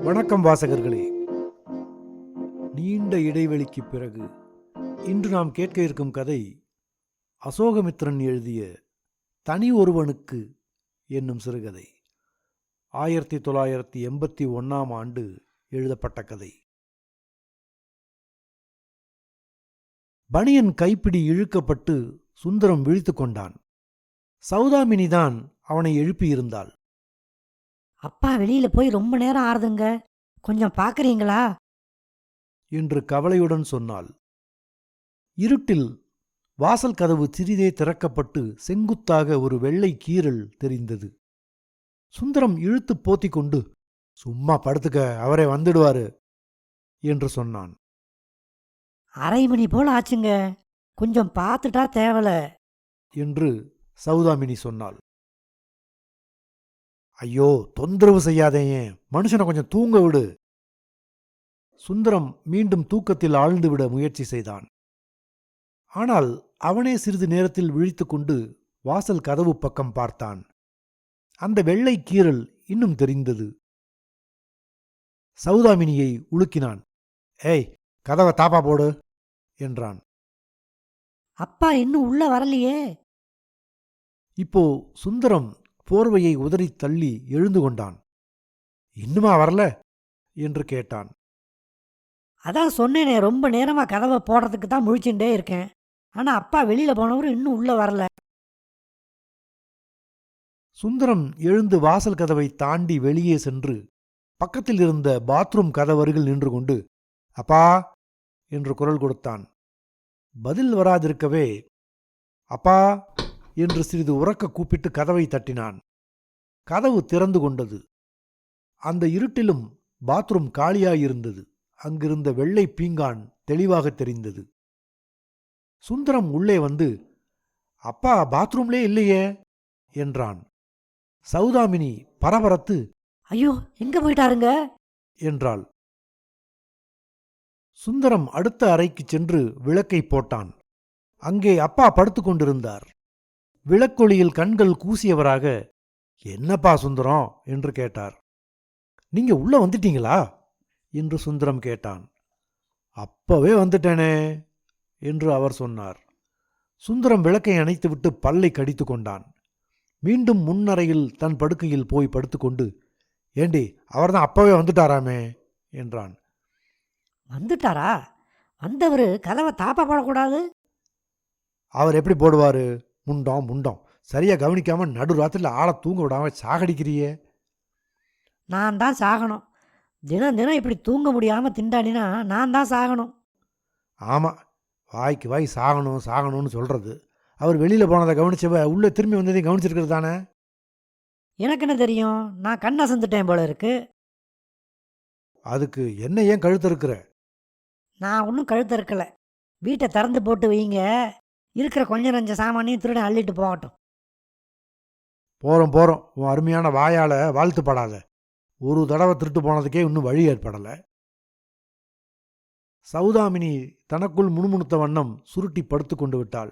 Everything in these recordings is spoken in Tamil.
வணக்கம் வாசகர்களே. நீண்ட இடைவெளிக்கு பிறகு இன்று நாம் கேட்க இருக்கும் கதை அசோகமித்திரன் எழுதிய தனி ஒருவனுக்கு என்னும் சிறுகதை. 1981 எழுதப்பட்ட கதை. பனியன் கைப்பிடி இழுக்கப்பட்டு சுந்தரம் விழித்து கொண்டான். சௌதாமினிதான் அவனை எழுப்பியிருந்தாள். அப்பா வெளியில போய் ரொம்ப நேரம் ஆறுதுங்க, கொஞ்சம் பாக்குறீங்களா என்று கவலையுடன் சொன்னாள். இருட்டில் வாசல் கதவு சிறிதே திறக்கப்பட்டு செங்குத்தாக ஒரு வெள்ளை கீறல் தெரிந்தது. சுந்தரம் இழுத்து போத்திக் கொண்டு, சும்மா படுத்துக்க, அவரே வந்துடுவாரு என்று சொன்னான். அரை மணி போல ஆச்சுங்க, கொஞ்சம் பார்த்துட்டா தேவல என்று சௌதாமினி சொன்னாள். ஐயோ, தொந்தரவு செய்யாதேயே, மனுஷனை கொஞ்சம் தூங்க விடு. சுந்தரம் மீண்டும் தூக்கத்தில் ஆழ்ந்துவிட முயற்சி செய்தான். ஆனால் அவனே சிறிது நேரத்தில் விழித்துக்கொண்டு வாசல் கதவு பக்கம் பார்த்தான். அந்த வெள்ளை கீறல் இன்னும் தெரிந்தது. சௌதாமினியை உலுக்கினான். ஏய், கதவை தாப்பா போடு என்றான். அப்பா இன்னும் உள்ள வரலையே. இப்போ சுந்தரம் போர்வையை உதறி தள்ளி எழுந்து கொண்டான். இன்னுமா வரல என்று கேட்டான். அதான் சொன்னேனே, ரொம்ப நேரமா கதவை போடுறதுக்கு தான் முழிச்சுட்டே இருக்கேன். ஆனா அப்பா வெளியில போனவரும் இன்னும் உள்ள வரல. சுந்தரம் எழுந்து வாசல் கதவை தாண்டி வெளியே சென்று பக்கத்தில் இருந்த பாத்ரூம் கதவருகில் நின்று கொண்டு அப்பா என்று குரல் கொடுத்தான். பதில் வராதிருக்கவே அப்பா என்று சிறிது உரக்க கூப்பிட்டு கதவை தட்டினான். கதவு திறந்து கொண்டது. அந்த இருட்டிலும் பாத்ரூம் காலியாயிருந்தது. அங்கிருந்த வெள்ளை பீங்கான் தெளிவாக தெரிந்தது. சுந்தரம் உள்ளே வந்து, அப்பா பாத்ரூம்லே இல்லையே என்றான். சௌதாமினி பரபரத்து, ஐயோ, எங்க போயிட்டாருங்க என்றாள். சுந்தரம் அடுத்த அறைக்கு சென்று விளக்கை போட்டான். அங்கே அப்பா படுத்து கொண்டிருந்தார். விளக்கொளியில் கண்கள் கூசியவராக, என்னப்பா சுந்தரம் என்று கேட்டார். நீங்க உள்ள வந்துட்டீங்களா என்று சுந்தரம் கேட்டான். அப்பவே வந்துட்டேனே என்று அவர் சொன்னார். சுந்தரம் விளக்கை அணைத்துவிட்டு பல்லை கடித்து கொண்டான். மீண்டும் முன்னறையில் தன் படுக்கையில் போய் படுத்துக்கொண்டு, ஏண்டி, அவர்தான் அப்பவே வந்துட்டாராமே என்றான். வந்துட்டாரா? வந்தவரு கதவை தாப்பா போடக்கூடாது. அவர் எப்படி போடுவாரு? முண்டம் முண்டம், சரியா கவனிக்காம நடு ராத்திரில ஆளை தூங்க விடாம சாகடிக்கிறியே. நான் தான் சாகணும். தினம் தினம் இப்படி தூங்க முடியாம திண்டாடினா நான் தான் சாகணும். ஆமா, வாய்க்கு வாய் சாகணும் சாகணும்னு சொல்றது. அவர் வெளியில போனதை கவனிச்சவ உள்ள திரும்பி வந்ததையும் கவனிச்சிருக்கிறது தானே. எனக்கு என்ன தெரியும்? நான் கண்ணை சந்துட்டேன் போல இருக்கு. அதுக்கு என்ன ஏன் கழுத்து இருக்கிற? நான் ஒன்றும் கழுத்து இருக்கல. வீட்டை திறந்து போட்டு வைங்க, இருக்கிற கொஞ்சம் நஞ்ச சாமானியும் திருடன் அள்ளிட்டு போகட்டும். போறோம் போறோம், உன் அருமையான வாயால வாழ்த்துப்படாத. ஒரு தடவை திருட்டு போனதுக்கே இன்னும் வழி ஏற்படல. சௌதாமினி தனக்குள் முணுமுணுத்த வண்ணம் சுருட்டி படுத்து கொண்டு விட்டாள்.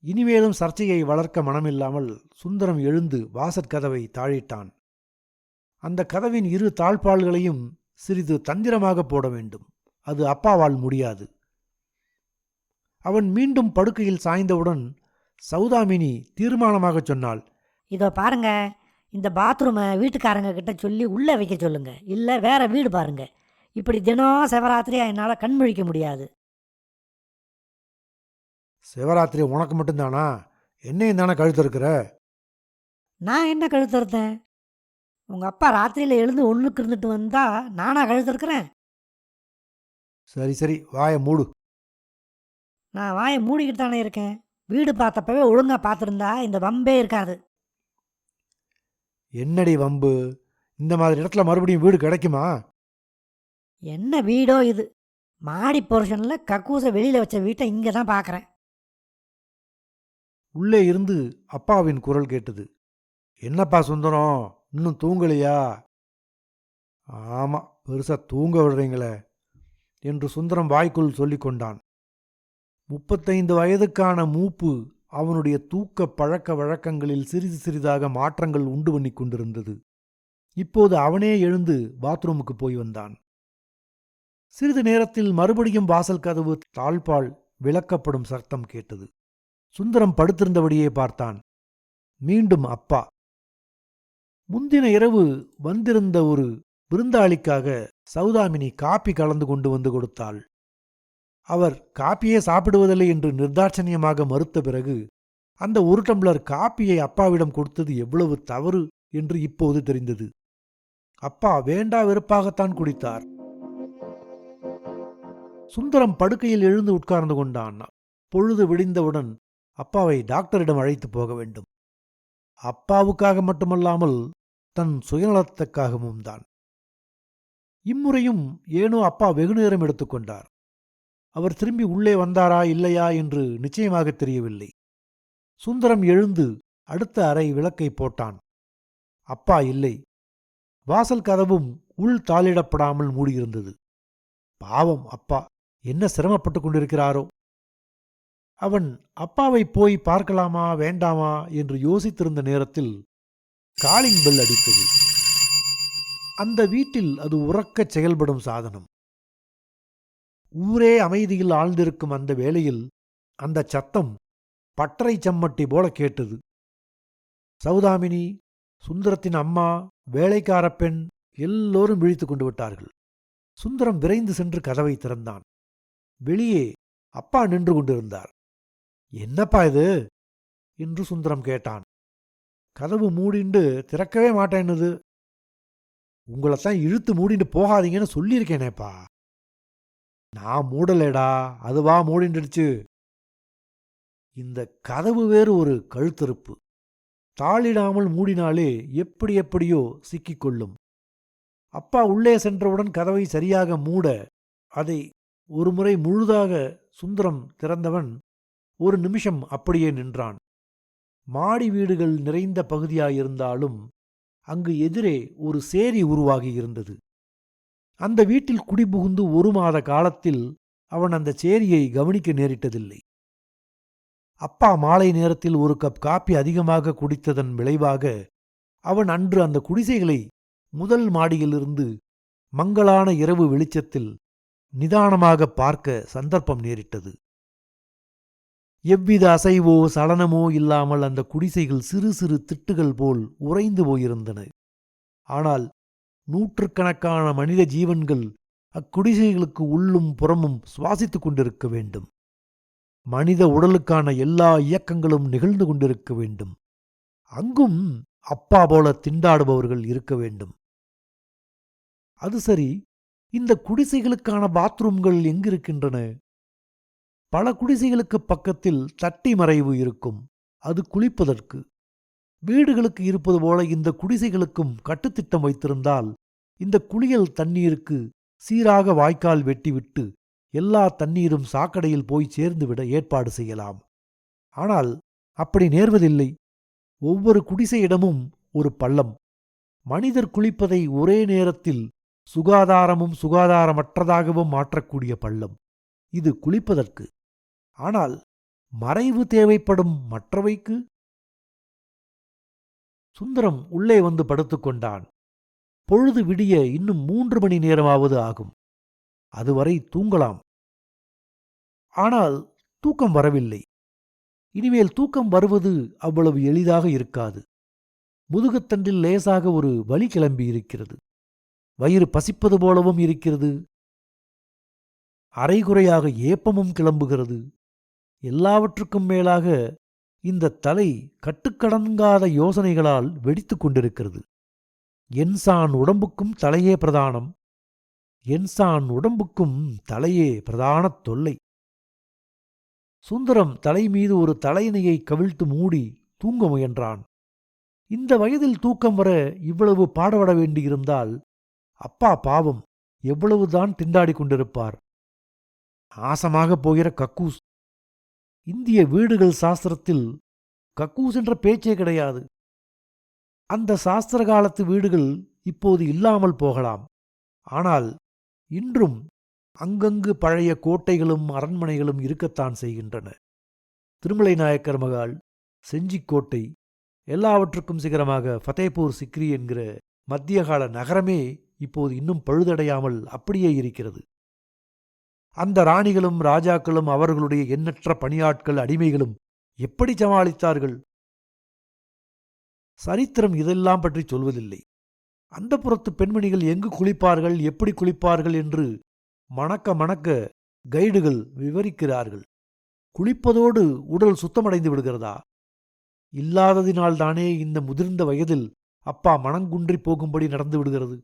இனிமேலும் சர்ச்சையை வளர்க்க மனமில்லாமல் சுந்தரம் எழுந்து வாசற்கதவை தாழிட்டான். அந்த கதவின் இரு தாழ்பாள்களையும் சிறிது தந்திரமாக போட வேண்டும். அது அப்பாவால் முடியாது. அவன் மீண்டும் படுக்கையில் சாய்ந்தவுடன் சௌதாமினி தீர்மானமாக சொன்னாள், இதோ பாருங்க, இந்த பாத்ரூமை வீட்டுக்காரங்க கிட்ட சொல்லி உள்ளே வைக்க சொல்லுங்க, இல்லை வேற வீடு பாருங்க. இப்படி தினம் சிவராத்திரியா என்னால் கண்முழிக்க முடியாது. சிவராத்திரி உனக்கு மட்டும்தானா? என்னையும் தானே கழுத்து இருக்கிற? நான் என்ன கழுத்திருத்தேன்? உங்கள் அப்பா ராத்திரியில் எழுந்து ஒன்றுக்கு இருந்துட்டு வந்தா நானா கழுத்திருக்கிறேன்? சரி சரி, வாயை மூடு. நான் வாயை மூடிக்கிட்டு தானே இருக்கேன். வீடு பார்த்தப்பவே ஒழுங்காக பார்த்துருந்தா இந்த வம்பே இருக்காது. என்னடி வம்பு? இந்த மாதிரி இடத்துல மறுபடியும் வீடு கிடைக்குமா? என்ன வீடோ இது? மாடி போர்ஷனில் கக்கூசை வெளியில் வச்ச வீட்டை இங்கே தான் பார்க்குறேன். உள்ளே இருந்து அப்பாவின் குரல் கேட்டது. என்னப்பா சுந்தரம், இன்னும் தூங்கலையா? ஆமா, பெருசா தூங்க விடுறீங்களே என்று சுந்தரம் வாய்க்குள் சொல்லிக் கொண்டான். 35 வயதுக்கான மூப்பு அவனுடைய தூக்க பழக்க வழக்கங்களில் சிறிது சிறிதாக மாற்றங்கள் உண்டு பண்ணி கொண்டிருந்தது. இப்போது அவனே எழுந்து பாத்ரூமுக்கு போய் வந்தான். சிறிது நேரத்தில் மறுபடியும் வாசல் கதவு தாழ்பால் விலக்கப்படும் சத்தம் கேட்டது. சுந்தரம் படுத்திருந்தபடியே பார்த்தான். மீண்டும் அப்பா. முந்தின இரவு வந்திருந்த ஒரு விருந்தாளிக்காக சௌதாமினி காப்பி கலந்து கொண்டு வந்து கொடுத்தாள். அவர் காப்பியே சாப்பிடுவதில்லை என்று நிர்தாட்சணியமாக மறுத்த பிறகு அந்த ஒரு டம்ளர் காப்பியை அப்பாவிடம் கொடுத்தது எவ்வளவு தவறு என்று இப்போது தெரிந்தது. அப்பா வேண்டா வெறுப்பாகத்தான் குடித்தார். சுந்தரம் படுக்கையில் எழுந்து உட்கார்ந்து கொண்டான். பொழுது விடிந்தவுடன் அப்பாவை டாக்டரிடம் அழைத்து போக வேண்டும். அப்பாவுக்காக மட்டுமல்லாமல் தன் சுயநலத்துக்காகவும் தான். இம்முறையும் ஏனோ அப்பா வெகுநேரம் எடுத்துக்கொண்டார். அவர் திரும்பி உள்ளே வந்தாரா இல்லையா என்று நிச்சயமாக தெரியவில்லை. சுந்தரம் எழுந்து அடுத்த அறை விளக்கை போட்டான். அப்பா இல்லை. வாசல் கதவும் உள் தாளிடப்படாமல் மூடியிருந்தது. பாவம் அப்பா என்ன சிரமப்பட்டுக் கொண்டிருக்கிறாரோ. அவன் அப்பாவை போய் பார்க்கலாமா வேண்டாமா என்று யோசித்திருந்த நேரத்தில் காலிங் பெல் அடித்தது. அந்த வீட்டில் அது உறக்கச் செயல்படும் சாதனம். ஊரே அமைதியில் ஆழ்ந்திருக்கும் அந்த வேளையில் அந்த சத்தம் பட்டறை சம்மட்டி போல கேட்டது. சௌதாமினி, சுந்தரத்தின் அம்மா, வேலைக்கார பெண் எல்லோரும் விழித்துக் கொண்டு விட்டார்கள். சுந்தரம் விரைந்து சென்று கதவை திறந்தான். வெளியே அப்பா நின்று கொண்டிருந்தார். என்னப்பா இது என்று சுந்தரம் கேட்டான். கதவு மூடிண்டு திறக்கவே மாட்டேன்னுது. உங்களைத்தான் இழுத்து மூடிண்டு போகாதீங்கன்னு சொல்லியிருக்கேனேப்பா. நான் மூடலேடா, அதுவா மூடிண்டுடுச்சு. இந்த கதவு வேறு ஒரு கழுத்தறுப்பு. தாளிடாமல் மூடினாலே எப்படி எப்படியோ சிக்கிக்கொள்ளும். அப்பா உள்ளே சென்றவுடன் கதவை சரியாக மூட அதை ஒருமுறை முழுதாக சுந்தரம் திறந்தவன் ஒரு நிமிஷம் அப்படியே நின்றான். மாடி வீடுகள் நிறைந்த பகுதியாயிருந்தாலும் அங்கு எதிரே ஒரு சேரி உருவாகி இருந்தது. அந்த வீட்டில் குடிபுகுந்து 1 மாத காலத்தில் அவன் அந்த சேரியை கவனிக்க நேரிட்டதில்லை. அப்பா மாலை நேரத்தில் 1 கப் காப்பி அதிகமாக குடித்ததன் விளைவாக அவன் அன்று அந்த குடிசைகளை முதல் மாடியிலிருந்து மங்கலான இரவு வெளிச்சத்தில் நிதானமாக பார்க்க சந்தர்ப்பம் நேரிட்டது. எவ்வித அசைவோ சலனமோ இல்லாமல் அந்த குடிசைகள் சிறு சிறு திட்டுகள் போல் உறைந்து போயிருந்தன. ஆனால் நூற்றுக்கணக்கான மனித ஜீவன்கள் அக்குடிசைகளுக்கு உள்ளும் புறமும் சுவாசித்துக் கொண்டிருக்க வேண்டும். மனித உடலுக்கான எல்லா இயக்கங்களும் நிகழ்ந்து கொண்டிருக்க வேண்டும். அங்கும் அப்பா போல திண்டாடுபவர்கள் இருக்க வேண்டும். அது சரி, இந்த குடிசைகளுக்கான பாத்ரூம்கள் எங்கிருக்கின்றன? பல குடிசைகளுக்கு பக்கத்தில் தட்டி மறைவு இருக்கும். அது குளிப்பதற்கு. வீடுகளுக்கு இருப்பது போல இந்த குடிசைகளுக்கும் கட்டுத்திட்டம் வைத்திருந்தால் இந்த குளியல் தண்ணீருக்கு சீராக வாய்க்கால் வெட்டிவிட்டு எல்லா தண்ணீரும் சாக்கடையில் போய் சேர்ந்துவிட ஏற்பாடு செய்யலாம். ஆனால் அப்படி நேர்வதில்லை. ஒவ்வொரு குடிசையிடமும் ஒரு பள்ளம். மனிதர் குளிப்பதை ஒரே நேரத்தில் சுகாதாரமும் சுகாதாரமற்றதாகவும் மாற்றக்கூடிய பள்ளம். இது குளிப்பதற்கு. ஆனால் மறைவு தேவைப்படும் மற்றவைக்கு? சுந்தரம் உள்ளே வந்து படுத்துக்கொண்டான். பொழுது விடிய இன்னும் 3 மணி நேரமாவது ஆகும். அதுவரை தூங்கலாம். ஆனால் தூக்கம் வரவில்லை. இனிமேல் தூக்கம் வருவது அவ்வளவு எளிதாக இருக்காது. முதுகுத்தண்டில் லேசாக ஒரு வலி கிளம்பி இருக்கிறது. வயிறு பசிப்பது போலவும் இருக்கிறது. அரைகுறையாக ஏப்பமும் கிளம்புகிறது. எல்லாவற்றுக்கும் மேலாக இந்த தலை கட்டுக்கடங்காத யோசனைகளால் வெடித்துக் கொண்டிருக்கிறது. என்சான் உடம்புக்கும் தலையே பிரதானம். என்சான் உடம்புக்கும் தலையே பிரதானத் தொல்லை. சுந்தரம் தலை மீது ஒரு தலையணையை கவிழ்த்து மூடி தூங்க முயன்றான். இந்த வயதில் தூக்கம் வர இவ்வளவு பாடுபட வேண்டியிருந்தால் அப்பா பாவம் எவ்வளவுதான் திண்டாடி கொண்டிருப்பார். நாசமாகப் போகிற கக்கூஸ். இந்திய வீடுகள் சாஸ்திரத்தில் கக்கூஸ் என்ற பேச்சே கிடையாது. அந்த சாஸ்திர காலத்து வீடுகள் இப்போது இல்லாமல் போகலாம். ஆனால் இன்றும் அங்கங்கு பழைய கோட்டைகளும் அரண்மனைகளும் இருக்கத்தான் செய்கின்றன. திருமலை நாயக்கர் மகால், செஞ்சிக்கோட்டை, எல்லாவற்றுக்கும் சிகரமாக ஃபதேபூர் சிக்ரி என்கிற மத்திய கால நகரமே இப்போது இன்னும் பழுதடையாமல் அப்படியே இருக்கிறது. அந்த ராணிகளும் ராஜாக்களும் அவர்களுடைய எண்ணற்ற பணியாட்கள் அடிமைகளும் எப்படி சமாளித்தார்கள்? சரித்திரம் இதெல்லாம் பற்றி சொல்வதில்லை. அந்தப்புறத்து பெண்மணிகள் எங்கு குளிப்பார்கள், எப்படி குளிப்பார்கள் என்று மணக்க மணக்க கைடுகள் விவரிக்கிறார்கள். குளிப்பதோடு உடல் சுத்தமடைந்து விடுகிறதா? இல்லாததினால்தானே இந்த முதிர்ந்த வயதில் அப்பா மனங்குன்றி போகும்படி நடந்து விடுகிறது.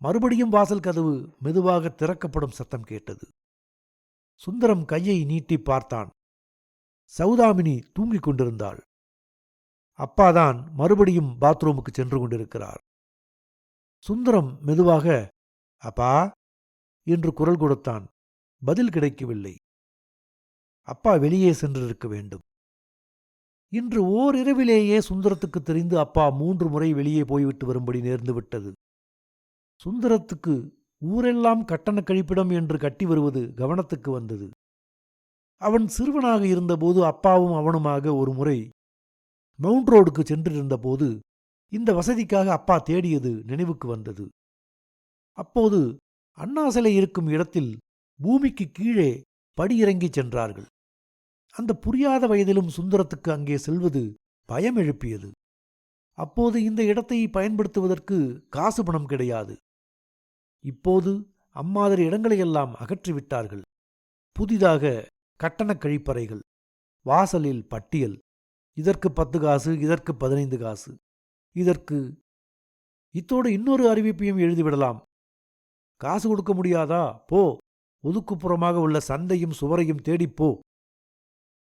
மறுபடியும் வாசல் கதவு மெதுவாக திறக்கப்படும் சத்தம் கேட்டது. சுந்தரம் கையை நீட்டி பார்த்தான். சௌதாமினி தூங்கிக் கொண்டிருந்தாள். அப்பாதான் மறுபடியும் பாத்ரூமுக்கு சென்று கொண்டிருக்கிறார். சுந்தரம் மெதுவாக, அப்பா என்று குரல் கொடுத்தான். பதில் கிடைக்கவில்லை. அப்பா வெளியே சென்றிருக்க வேண்டும். இன்று ஓரிரவிலேயே சுந்தரத்துக்கு தெரிந்து அப்பா 3 முறை வெளியே போய்விட்டு வரும்படி நேர்ந்துவிட்டது. சுந்தரத்துக்கு ஊரெல்லாம் கட்டண கழிப்பிடம் என்று கட்டி வருவது கவனத்துக்கு வந்தது. அவன் சிறுவனாக இருந்தபோது அப்பாவும் அவனுமாக ஒரு முறை மவுண்ட் ரோடுக்கு சென்றிருந்தபோது இந்த வசதிக்காக அப்பா தேடியது நினைவுக்கு வந்தது. அப்போது அண்ணா சிலை இருக்கும் இடத்தில் பூமிக்கு கீழே படியிறங்கிச் சென்றார்கள். அந்த புரியாத வயதிலும் சுந்தரத்துக்கு அங்கே செல்வது பயம் எழுப்பியது. அப்போது இந்த இடத்தை பயன்படுத்துவதற்கு காசு பணம் கிடையாது. இப்போது அம்மாதிரி இடங்களையெல்லாம் அகற்றிவிட்டார்கள். புதிதாக கட்டணக் கழிப்பறைகள், வாசலில் பட்டியல், இதற்கு 10 காசு, இதற்கு 15 காசு, இதற்கு. இத்தோடு இன்னொரு அறிவிப்பையும் எழுதிவிடலாம். காசு கொடுக்க முடியாதா? போ, ஒதுக்குப்புறமாக உள்ள சந்தையும் சுவரையும் தேடிப்போ.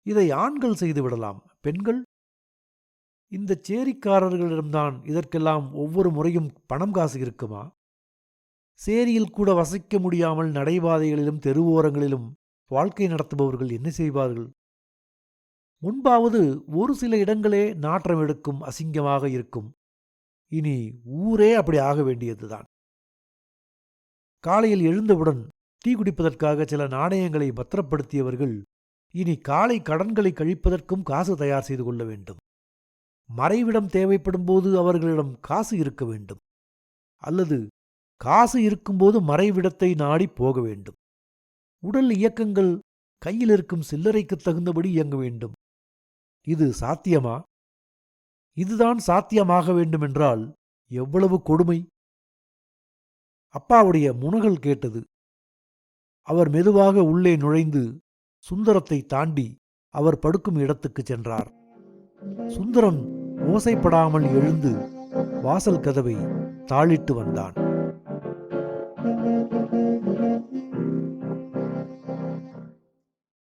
இதை ஆண்கள் செய்துவிடலாம். பெண்கள்? இந்த சேரிக்காரர்களிடம்தான் இதற்கெல்லாம் ஒவ்வொரு முறையும் பணம் காசு இருக்குமா? சேரியில் கூட வசிக்க முடியாமல் நடைபாதைகளிலும் தெருவோரங்களிலும் வாழ்க்கை நடத்துபவர்கள் என்ன செய்வார்கள்? முன்பாவது ஒரு சில இடங்களே நாற்றம் எடுக்கும், அசிங்கமாக இருக்கும். இனி ஊரே அப்படி ஆக வேண்டியதுதான். காலையில் எழுந்தவுடன் டீ குடிப்பதற்காக சில நாணயங்களை பத்திரப்படுத்தியவர்கள் இனி காலை கடன்களை கழிப்பதற்கும் காசு தயார் செய்து கொள்ள வேண்டும். மறைவிடம் தேவைப்படும்போது அவர்களிடம் காசு இருக்க வேண்டும். அல்லது காசு இருக்கும்போது மறைவிடத்தை நாடி போக வேண்டும். உடல் இயக்கங்கள் கையில் இருக்கும் சில்லறைக்குத் தகுந்தபடி இயங்க வேண்டும். இது சாத்தியமா? இதுதான் சாத்தியமாக வேண்டுமென்றால் எவ்வளவு கொடுமை! அப்பாவுடைய முனகல் கேட்டது. அவர் மெதுவாக உள்ளே நுழைந்து சுந்தரத்தை தாண்டி அவர் படுக்கும் இடத்துக்குச் சென்றார். சுந்தரம் ஓசைப்படாமல் எழுந்து வாசல் கதவை தாளிட்டு வந்தான்.